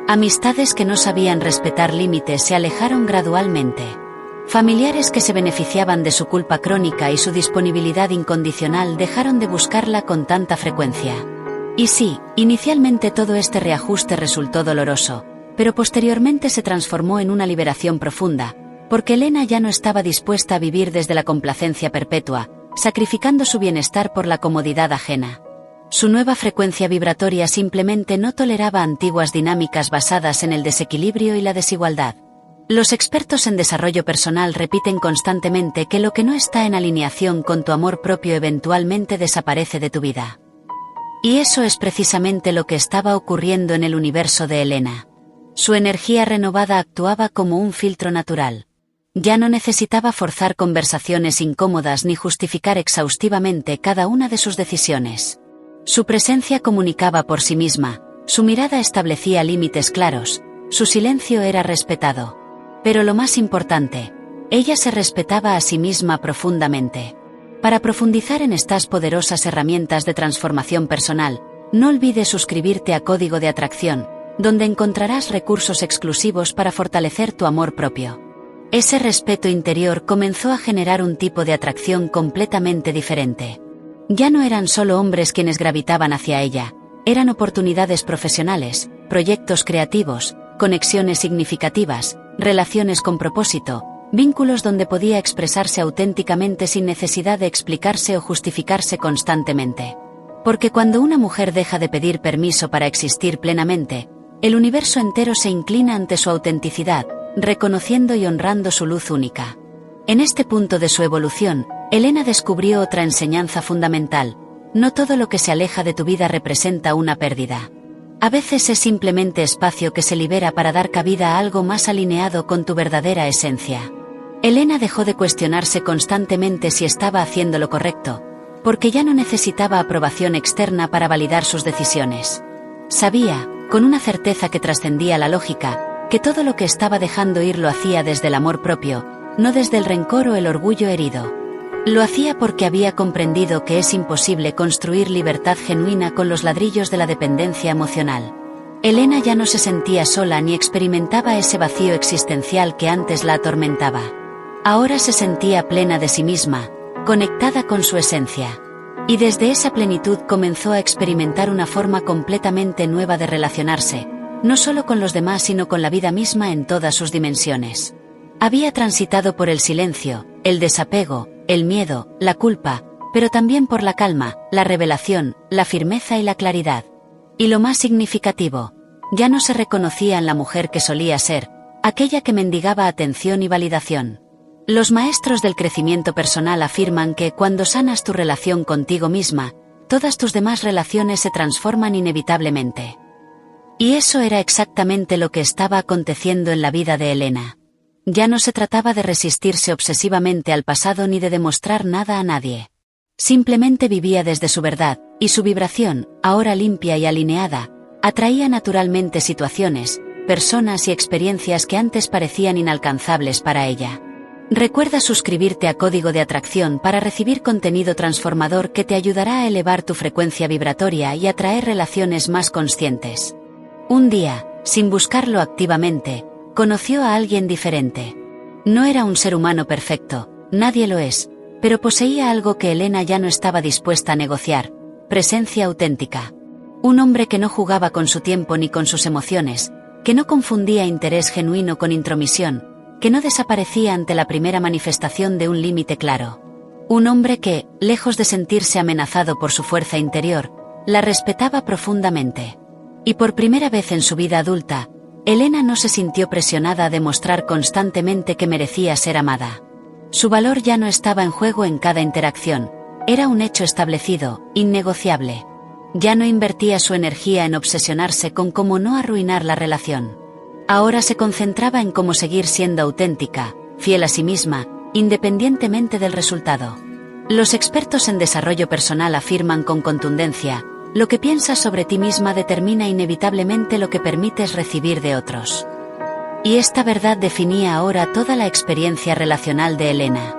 Amistades que no sabían respetar límites se alejaron gradualmente. Familiares que se beneficiaban de su culpa crónica y su disponibilidad incondicional dejaron de buscarla con tanta frecuencia. Y sí, inicialmente todo este reajuste resultó doloroso, pero posteriormente se transformó en una liberación profunda, porque Elena ya no estaba dispuesta a vivir desde la complacencia perpetua, sacrificando su bienestar por la comodidad ajena. Su nueva frecuencia vibratoria simplemente no toleraba antiguas dinámicas basadas en el desequilibrio y la desigualdad. Los expertos en desarrollo personal repiten constantemente que lo que no está en alineación con tu amor propio eventualmente desaparece de tu vida. Y eso es precisamente lo que estaba ocurriendo en el universo de Elena. Su energía renovada actuaba como un filtro natural. Ya no necesitaba forzar conversaciones incómodas ni justificar exhaustivamente cada una de sus decisiones. Su presencia comunicaba por sí misma, su mirada establecía límites claros, su silencio era respetado. Pero lo más importante, ella se respetaba a sí misma profundamente. Para profundizar en estas poderosas herramientas de transformación personal, no olvides suscribirte a Código de Atracción, donde encontrarás recursos exclusivos para fortalecer tu amor propio. Ese respeto interior comenzó a generar un tipo de atracción completamente diferente. Ya no eran solo hombres quienes gravitaban hacia ella, eran oportunidades profesionales, proyectos creativos, conexiones significativas, relaciones con propósito, vínculos donde podía expresarse auténticamente sin necesidad de explicarse o justificarse constantemente. Porque cuando una mujer deja de pedir permiso para existir plenamente, el universo entero se inclina ante su autenticidad, reconociendo y honrando su luz única. En este punto de su evolución, Elena descubrió otra enseñanza fundamental: no todo lo que se aleja de tu vida representa una pérdida. A veces es simplemente espacio que se libera para dar cabida a algo más alineado con tu verdadera esencia. Elena dejó de cuestionarse constantemente si estaba haciendo lo correcto, porque ya no necesitaba aprobación externa para validar sus decisiones. Sabía, con una certeza que trascendía la lógica, que todo lo que estaba dejando ir lo hacía desde el amor propio, no desde el rencor o el orgullo herido. Lo hacía porque había comprendido que es imposible construir libertad genuina con los ladrillos de la dependencia emocional. Elena ya no se sentía sola ni experimentaba ese vacío existencial que antes la atormentaba. Ahora se sentía plena de sí misma, conectada con su esencia. Y desde esa plenitud comenzó a experimentar una forma completamente nueva de relacionarse, no solo con los demás sino con la vida misma en todas sus dimensiones. Había transitado por el silencio, el desapego, el miedo, la culpa, pero también por la calma, la revelación, la firmeza y la claridad. Y lo más significativo, ya no se reconocía en la mujer que solía ser, aquella que mendigaba atención y validación. Los maestros del crecimiento personal afirman que cuando sanas tu relación contigo misma, todas tus demás relaciones se transforman inevitablemente. Y eso era exactamente lo que estaba aconteciendo en la vida de Elena. Ya no se trataba de resistirse obsesivamente al pasado ni de demostrar nada a nadie. Simplemente vivía desde su verdad, y su vibración, ahora limpia y alineada, atraía naturalmente situaciones, personas y experiencias que antes parecían inalcanzables para ella. Recuerda suscribirte a Código de Atracción para recibir contenido transformador que te ayudará a elevar tu frecuencia vibratoria y atraer relaciones más conscientes. Un día, sin buscarlo activamente, conoció a alguien diferente. No era un ser humano perfecto, nadie lo es, pero poseía algo que Elena ya no estaba dispuesta a negociar: presencia auténtica. Un hombre que no jugaba con su tiempo ni con sus emociones, que no confundía interés genuino con intromisión, que no desaparecía ante la primera manifestación de un límite claro. Un hombre que, lejos de sentirse amenazado por su fuerza interior, la respetaba profundamente. Y por primera vez en su vida adulta, Elena no se sintió presionada a demostrar constantemente que merecía ser amada. Su valor ya no estaba en juego en cada interacción, era un hecho establecido, innegociable. Ya no invertía su energía en obsesionarse con cómo no arruinar la relación. Ahora se concentraba en cómo seguir siendo auténtica, fiel a sí misma, independientemente del resultado. Los expertos en desarrollo personal afirman con contundencia: lo que piensas sobre ti misma determina inevitablemente lo que permites recibir de otros. Y esta verdad definía ahora toda la experiencia relacional de Elena.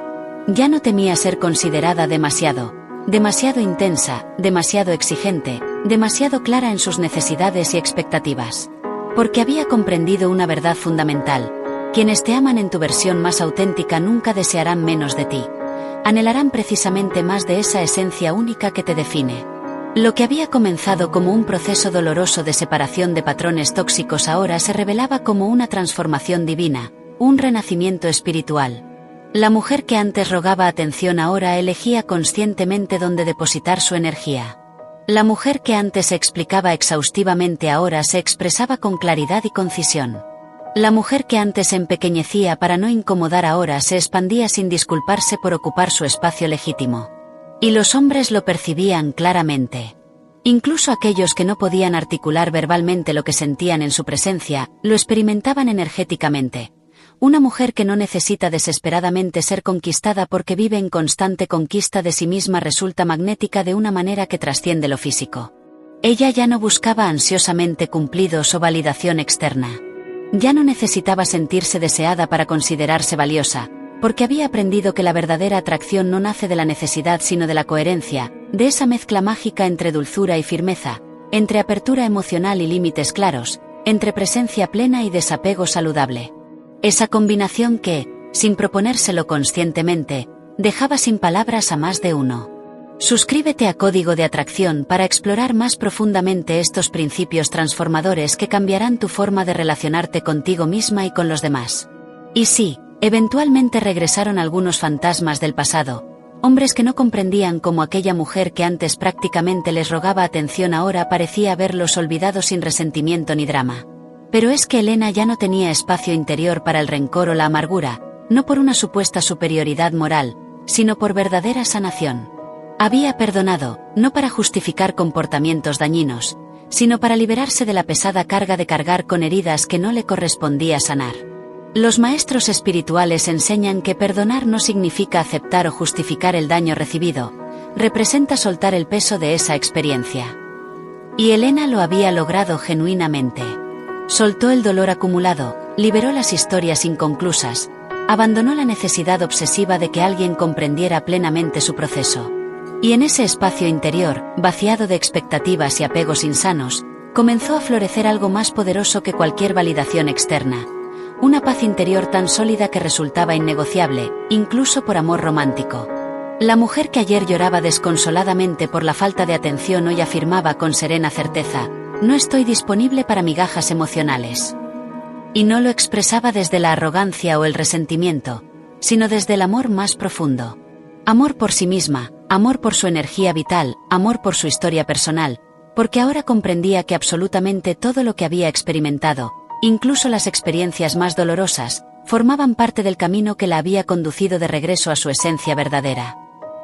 Ya no temía ser considerada demasiado intensa, demasiado exigente, demasiado clara en sus necesidades y expectativas. Porque había comprendido una verdad fundamental: quienes te aman en tu versión más auténtica nunca desearán menos de ti. Anhelarán precisamente más de esa esencia única que te define. Lo que había comenzado como un proceso doloroso de separación de patrones tóxicos ahora se revelaba como una transformación divina, un renacimiento espiritual. La mujer que antes rogaba atención ahora elegía conscientemente dónde depositar su energía. La mujer que antes se explicaba exhaustivamente ahora se expresaba con claridad y concisión. La mujer que antes se empequeñecía para no incomodar ahora se expandía sin disculparse por ocupar su espacio legítimo. Y los hombres lo percibían claramente. Incluso aquellos que no podían articular verbalmente lo que sentían en su presencia, lo experimentaban energéticamente. Una mujer que no necesita desesperadamente ser conquistada porque vive en constante conquista de sí misma resulta magnética de una manera que trasciende lo físico. Ella ya no buscaba ansiosamente cumplidos o validación externa. Ya no necesitaba sentirse deseada para considerarse valiosa, porque había aprendido que la verdadera atracción no nace de la necesidad sino de la coherencia, de esa mezcla mágica entre dulzura y firmeza, entre apertura emocional y límites claros, entre presencia plena y desapego saludable. Esa combinación que, sin proponérselo conscientemente, dejaba sin palabras a más de uno. Suscríbete a Código de Atracción para explorar más profundamente estos principios transformadores que cambiarán tu forma de relacionarte contigo misma y con los demás. Y sí, eventualmente regresaron algunos fantasmas del pasado, hombres que no comprendían cómo aquella mujer que antes prácticamente les rogaba atención ahora parecía haberlos olvidado sin resentimiento ni drama. Pero es que Elena ya no tenía espacio interior para el rencor o la amargura, no por una supuesta superioridad moral, sino por verdadera sanación. Había perdonado, no para justificar comportamientos dañinos, sino para liberarse de la pesada carga de cargar con heridas que no le correspondía sanar. Los maestros espirituales enseñan que perdonar no significa aceptar o justificar el daño recibido, representa soltar el peso de esa experiencia. Y Elena lo había logrado genuinamente. Soltó el dolor acumulado, liberó las historias inconclusas, abandonó la necesidad obsesiva de que alguien comprendiera plenamente su proceso. Y en ese espacio interior, vaciado de expectativas y apegos insanos, comenzó a florecer algo más poderoso que cualquier validación externa. Una paz interior tan sólida que resultaba innegociable, incluso por amor romántico. La mujer que ayer lloraba desconsoladamente por la falta de atención hoy afirmaba con serena certeza: no estoy disponible para migajas emocionales. Y no lo expresaba desde la arrogancia o el resentimiento, sino desde el amor más profundo. Amor por sí misma, amor por su energía vital, amor por su historia personal, porque ahora comprendía que absolutamente todo lo que había experimentado, incluso las experiencias más dolorosas, formaban parte del camino que la había conducido de regreso a su esencia verdadera.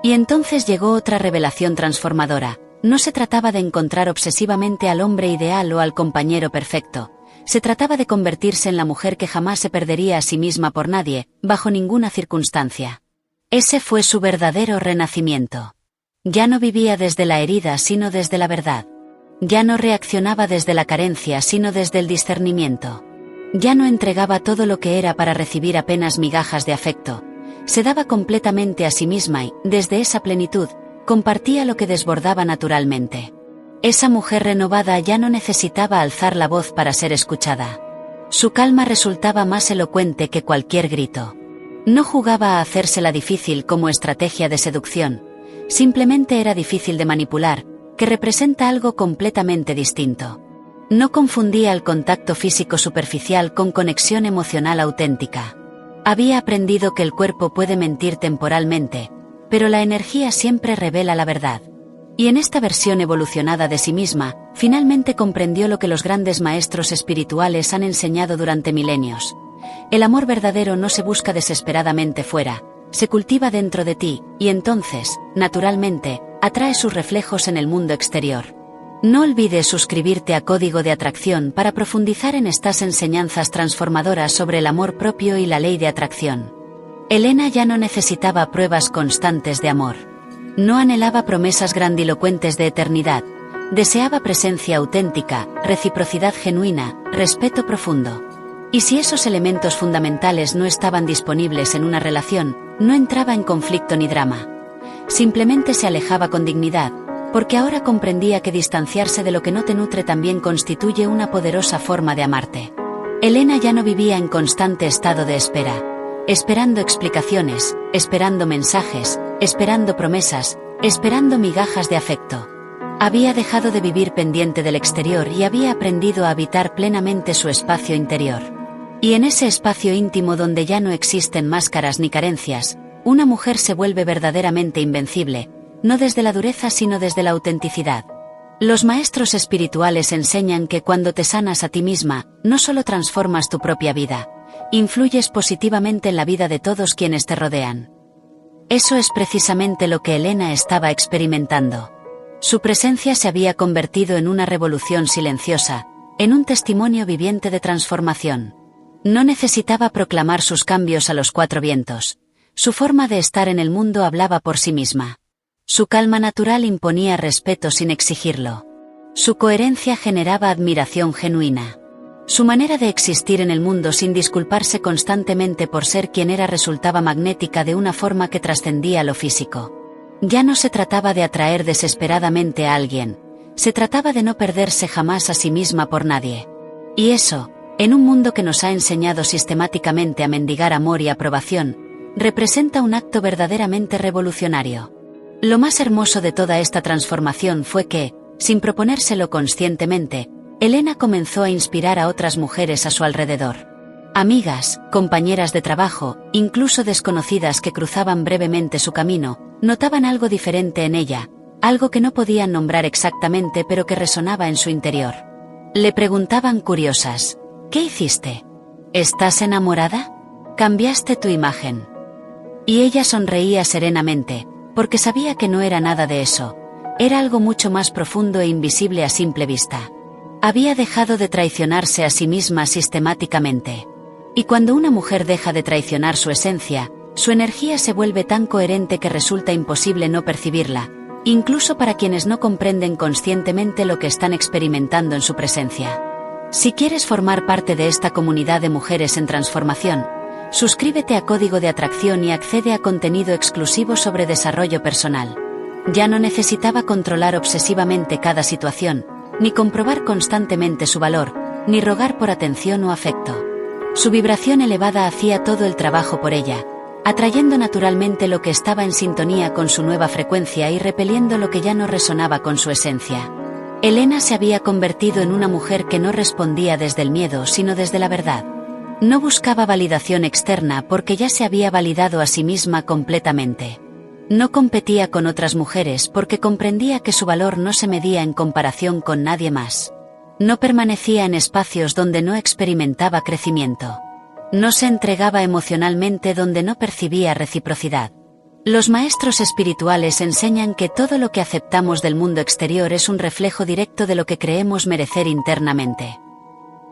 Y entonces llegó otra revelación transformadora: No se trataba de encontrar obsesivamente al hombre ideal o al compañero perfecto. Se trataba de convertirse en la mujer que jamás se perdería a sí misma por nadie, bajo ninguna circunstancia. Ese fue su verdadero renacimiento. Ya no vivía desde la herida sino desde la verdad. Ya no reaccionaba desde la carencia sino desde el discernimiento. Ya no entregaba todo lo que era para recibir apenas migajas de afecto. Se daba completamente a sí misma y, desde esa plenitud, compartía lo que desbordaba naturalmente. Esa mujer renovada ya no necesitaba alzar la voz para ser escuchada. Su calma resultaba más elocuente que cualquier grito. No jugaba a hacérsela difícil como estrategia de seducción. Simplemente era difícil de manipular, que representa algo completamente distinto. No confundía el contacto físico superficial con conexión emocional auténtica. Había aprendido que el cuerpo puede mentir temporalmente, pero la energía siempre revela la verdad. Y en esta versión evolucionada de sí misma, finalmente comprendió lo que los grandes maestros espirituales han enseñado durante milenios. El amor verdadero no se busca desesperadamente fuera, se cultiva dentro de ti, y entonces, naturalmente, atrae sus reflejos en el mundo exterior. No olvides suscribirte a Código de Atracción para profundizar en estas enseñanzas transformadoras sobre el amor propio y la ley de atracción. Elena ya no necesitaba pruebas constantes de amor. No anhelaba promesas grandilocuentes de eternidad. Deseaba presencia auténtica, reciprocidad genuina, respeto profundo. Y si esos elementos fundamentales no estaban disponibles en una relación, no entraba en conflicto ni drama. Simplemente se alejaba con dignidad, porque ahora comprendía que distanciarse de lo que no te nutre también constituye una poderosa forma de amarte. Elena ya no vivía en constante estado de espera, esperando explicaciones, esperando mensajes, esperando promesas, esperando migajas de afecto. Había dejado de vivir pendiente del exterior y había aprendido a habitar plenamente su espacio interior. Y en ese espacio íntimo donde ya no existen máscaras ni carencias, una mujer se vuelve verdaderamente invencible, no desde la dureza sino desde la autenticidad. Los maestros espirituales enseñan que cuando te sanas a ti misma, no solo transformas tu propia vida, influyes positivamente en la vida de todos quienes te rodean. Eso es precisamente lo que Elena estaba experimentando. Su presencia se había convertido en una revolución silenciosa, en un testimonio viviente de transformación. No necesitaba proclamar sus cambios a los cuatro vientos. Su forma de estar en el mundo hablaba por sí misma. Su calma natural imponía respeto sin exigirlo. Su coherencia generaba admiración genuina. Su manera de existir en el mundo sin disculparse constantemente por ser quien era resultaba magnética de una forma que trascendía lo físico. Ya no se trataba de atraer desesperadamente a alguien, se trataba de no perderse jamás a sí misma por nadie. Y eso, en un mundo que nos ha enseñado sistemáticamente a mendigar amor y aprobación, representa un acto verdaderamente revolucionario. Lo más hermoso de toda esta transformación fue que, sin proponérselo conscientemente, Elena comenzó a inspirar a otras mujeres a su alrededor. Amigas, compañeras de trabajo, incluso desconocidas que cruzaban brevemente su camino, notaban algo diferente en ella, algo que no podían nombrar exactamente pero que resonaba en su interior. Le preguntaban curiosas, ¿qué hiciste? ¿Estás enamorada? ¿Cambiaste tu imagen? Y ella sonreía serenamente, porque sabía que no era nada de eso, era algo mucho más profundo e invisible a simple vista. Había dejado de traicionarse a sí misma sistemáticamente. Y cuando una mujer deja de traicionar su esencia, su energía se vuelve tan coherente que resulta imposible no percibirla, incluso para quienes no comprenden conscientemente lo que están experimentando en su presencia. Si quieres formar parte de esta comunidad de mujeres en transformación, suscríbete a Código de Atracción y accede a contenido exclusivo sobre desarrollo personal. Ya no necesitaba controlar obsesivamente cada situación, ni comprobar constantemente su valor, ni rogar por atención o afecto. Su vibración elevada hacía todo el trabajo por ella, atrayendo naturalmente lo que estaba en sintonía con su nueva frecuencia y repeliendo lo que ya no resonaba con su esencia. Elena se había convertido en una mujer que no respondía desde el miedo sino desde la verdad. No buscaba validación externa porque ya se había validado a sí misma completamente. No competía con otras mujeres porque comprendía que su valor no se medía en comparación con nadie más. No permanecía en espacios donde no experimentaba crecimiento. No se entregaba emocionalmente donde no percibía reciprocidad. Los maestros espirituales enseñan que todo lo que aceptamos del mundo exterior es un reflejo directo de lo que creemos merecer internamente.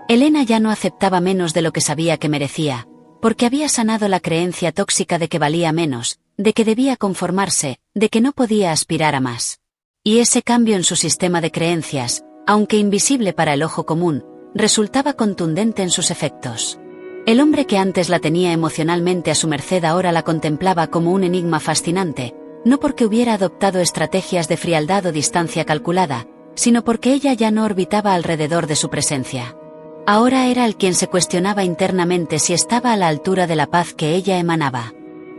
Elena ya no aceptaba menos de lo que sabía que merecía, porque había sanado la creencia tóxica de que valía menos, de que debía conformarse, de que no podía aspirar a más. Y ese cambio en su sistema de creencias, aunque invisible para el ojo común, resultaba contundente en sus efectos. El hombre que antes la tenía emocionalmente a su merced ahora la contemplaba como un enigma fascinante, no porque hubiera adoptado estrategias de frialdad o distancia calculada, sino porque ella ya no orbitaba alrededor de su presencia. Ahora era el quien se cuestionaba internamente si estaba a la altura de la paz que ella emanaba.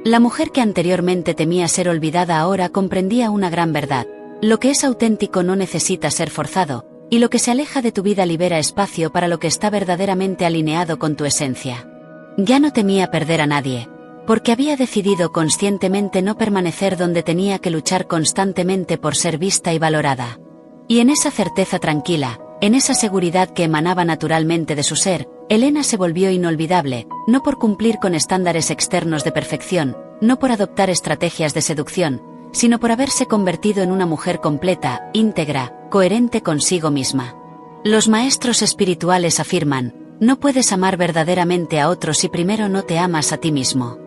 La mujer que anteriormente temía ser olvidada ahora comprendía una gran verdad: lo que es auténtico no necesita ser forzado, y lo que se aleja de tu vida libera espacio para lo que está verdaderamente alineado con tu esencia. Ya no temía perder a nadie, porque había decidido conscientemente no permanecer donde tenía que luchar constantemente por ser vista y valorada. Y en esa certeza tranquila, en esa seguridad que emanaba naturalmente de su ser, Elena se volvió inolvidable, no por cumplir con estándares externos de perfección, no por adoptar estrategias de seducción, sino por haberse convertido en una mujer completa, íntegra, coherente consigo misma. Los maestros espirituales afirman: no puedes amar verdaderamente a otros si primero no te amas a ti mismo.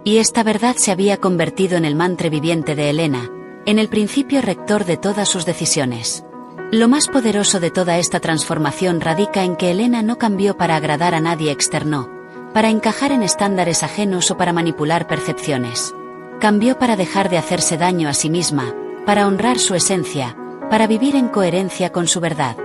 Y esta verdad se había convertido en el mantra viviente de Elena, en el principio rector de todas sus decisiones. Lo más poderoso de toda esta transformación radica en que Elena no cambió para agradar a nadie externo, para encajar en estándares ajenos o para manipular percepciones. Cambió para dejar de hacerse daño a sí misma, para honrar su esencia, para vivir en coherencia con su verdad.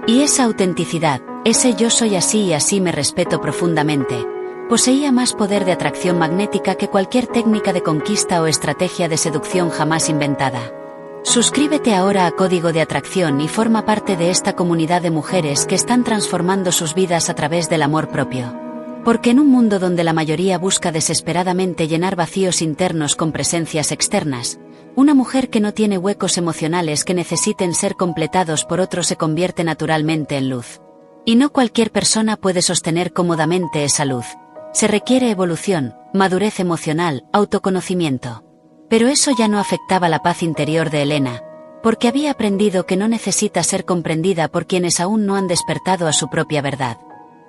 Y esa autenticidad, ese yo soy así y así me respeto profundamente, poseía más poder de atracción magnética que cualquier técnica de conquista o estrategia de seducción jamás inventada. Suscríbete ahora a Código de Atracción y forma parte de esta comunidad de mujeres que están transformando sus vidas a través del amor propio. Porque en un mundo donde la mayoría busca desesperadamente llenar vacíos internos con presencias externas, una mujer que no tiene huecos emocionales que necesiten ser completados por otro se convierte naturalmente en luz. Y no cualquier persona puede sostener cómodamente esa luz. Se requiere evolución, madurez emocional, autoconocimiento. Pero eso ya no afectaba la paz interior de Elena, porque había aprendido que no necesita ser comprendida por quienes aún no han despertado a su propia verdad.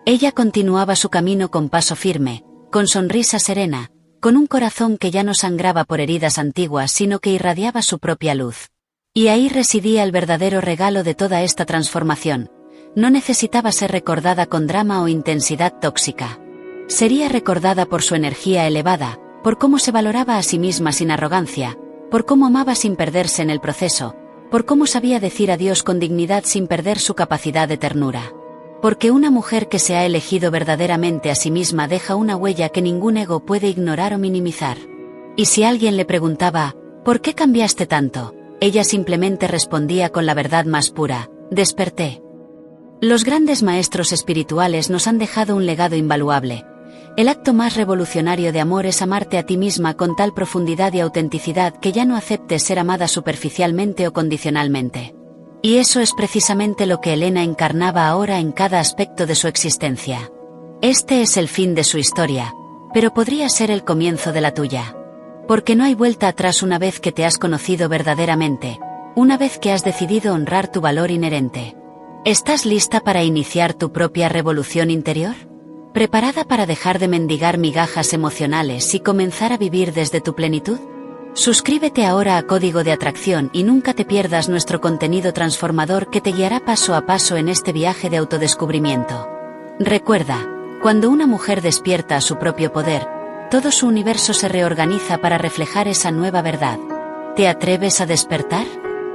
Ella continuaba su camino con paso firme, con sonrisa serena, con un corazón que ya no sangraba por heridas antiguas sino que irradiaba su propia luz. Y ahí residía el verdadero regalo de toda esta transformación. No necesitaba ser recordada con drama o intensidad tóxica. Sería recordada por su energía elevada, por cómo se valoraba a sí misma sin arrogancia, por cómo amaba sin perderse en el proceso, por cómo sabía decir adiós con dignidad sin perder su capacidad de ternura. Porque una mujer que se ha elegido verdaderamente a sí misma deja una huella que ningún ego puede ignorar o minimizar. Y si alguien le preguntaba, ¿por qué cambiaste tanto?, ella simplemente respondía con la verdad más pura: desperté. Los grandes maestros espirituales nos han dejado un legado invaluable. El acto más revolucionario de amor es amarte a ti misma con tal profundidad y autenticidad que ya no aceptes ser amada superficialmente o condicionalmente. Y eso es precisamente lo que Elena encarnaba ahora en cada aspecto de su existencia. Este es el fin de su historia, pero podría ser el comienzo de la tuya. Porque no hay vuelta atrás una vez que te has conocido verdaderamente, una vez que has decidido honrar tu valor inherente. ¿Estás lista para iniciar tu propia revolución interior? ¿Preparada para dejar de mendigar migajas emocionales y comenzar a vivir desde tu plenitud? Suscríbete ahora a Código de Atracción y nunca te pierdas nuestro contenido transformador que te guiará paso a paso en este viaje de autodescubrimiento. Recuerda, cuando una mujer despierta a su propio poder, todo su universo se reorganiza para reflejar esa nueva verdad. ¿Te atreves a despertar?